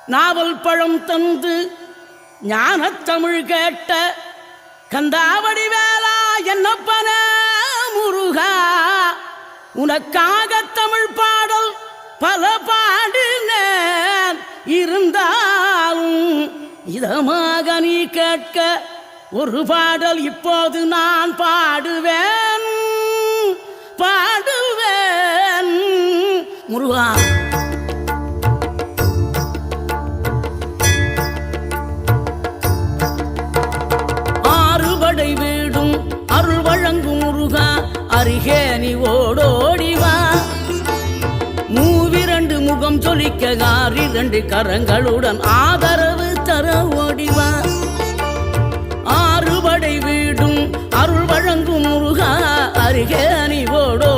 நாவல் பழம் தந்து ஞானத்தமிழ் கேட்ட கந்தாவடி வேளா என்னப்பன முருகா உனக்காக தமிழ் பாடல் பல பாடினேன் இருந்தாலும் இதமாக நீ கேட்க ஒரு பாடல் இப்போது நான் பாடுவேன் பாடுவேன் முருகா. ஆறுபடை வீடும் அருள் வழங்கும் முருகா அருகே நீ ஓடோடிவா. மூவிரண்டு முகம் ஜொலிக்க ஆறிரண்டு கரங்களுடன் ஆதரவு தர ஓடிவா. ஆறுபடை வீடும் அருள் வழங்கும் முருகா அருகே நீ ஓடோ